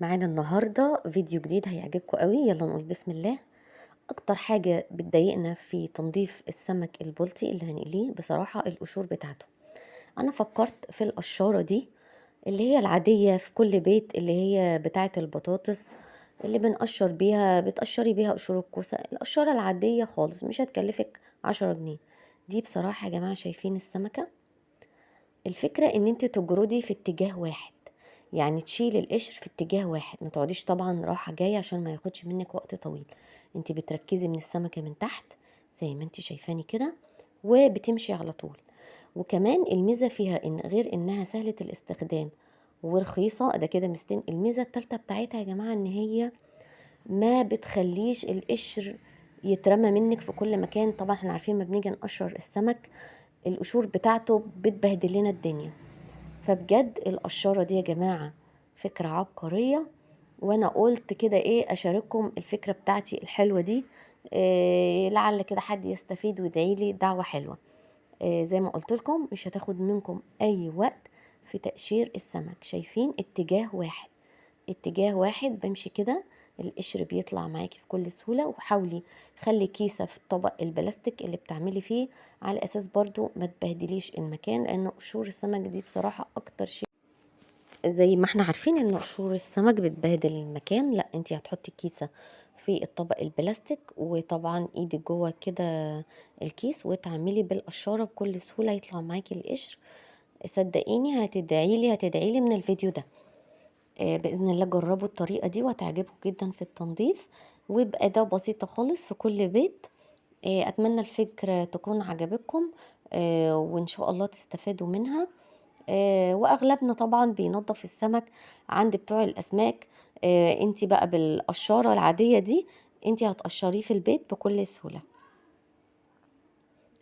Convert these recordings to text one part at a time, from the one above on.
معانا النهاردة فيديو جديد هيعجبكم قوي. يلا نقول بسم الله. اكتر حاجة بتضايقنا في تنظيف السمك البلطي اللي هنقليه بصراحة القشور بتاعته. انا فكرت في القشارة دي اللي هي العادية في كل بيت، اللي هي بتاعة البطاطس اللي بنقشر بيها، بتقشري بيها قشور الكوسة، القشارة العادية خالص مش هتكلفك 10 جنيه. دي بصراحة يا جماعة شايفين السمكة؟ الفكرة ان انت تجردي في اتجاه واحد، يعني تشيل القشر في اتجاه واحد، ما تقعديش طبعا راحة جاية عشان ما ياخدش منك وقت طويل. انت بتركزي من السمكة من تحت زي ما انت شايفاني كده وبتمشي على طول. وكمان الميزة فيها ان غير انها سهلة الاستخدام ورخيصة، ده كده مستين. الميزة التالتة بتاعتها يا جماعة ان هي ما بتخليش القشر يترمى منك في كل مكان. طبعا احنا عارفين ما بنيجي نقشر السمك القشور بتاعته بتبهدل لنا الدنيا. فبجد القشارة دي يا جماعة فكرة عبقرية، وانا قلت كده ايه اشارككم الفكرة بتاعتي الحلوة دي. إيه لعل كده حد يستفيد ويدعي لي دعوة حلوة. إيه زي ما قلت لكم مش هتاخد منكم اي وقت في تقشير السمك. شايفين اتجاه واحد، اتجاه واحد بمشي كده، القشر بيطلع معاكي في كل سهولة. وحاولي خلي كيسة في الطبق البلاستيك اللي بتعملي فيه على اساس برضو ما تبهدليش المكان، لان قشور السمك دي بصراحة اكتر شيء زي ما احنا عارفين ان قشور السمك بتبهدل المكان. لا انتي هتحطي الكيسة في الطبق البلاستيك، وطبعا ايدك جوه كده الكيس، وتعملي بالقشارة بكل سهولة يطلع معاكي القشر. صدقيني هتدعيلي من الفيديو ده. بإذن الله جربوا الطريقة دي وهتعجبكم جدا في التنظيف، وبأداة بسيطة خالص في كل بيت. أتمنى الفكرة تكون عجبتكم، وإن شاء الله تستفادوا منها. وأغلبنا طبعا بينظف السمك عند بتوع الأسماك. انتي بقى بالقشارة العادية دي انتي هتقشريه في البيت بكل سهولة.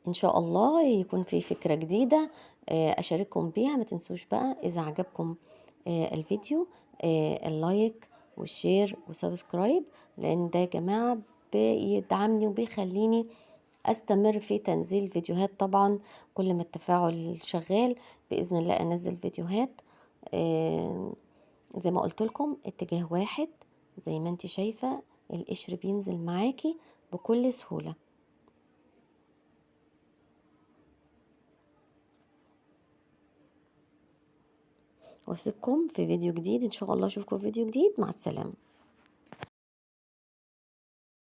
ان شاء الله يكون في فكرة جديدة اشارككم بيها. ما تنسوش بقى اذا عجبكم الفيديو اللايك والشير وسبسكرايب، لان ده يا جماعة بيدعمني وبيخليني استمر في تنزيل فيديوهات. طبعا كل ما التفاعل شغال بإذن الله انزل فيديوهات. آه، زي ما قلت لكم اتجاه واحد زي ما انت شايفة القشر بينزل معاكي بكل سهولة. واسيبكم في فيديو جديد ان شاء الله. اشوفكم في فيديو جديد. مع السلامة.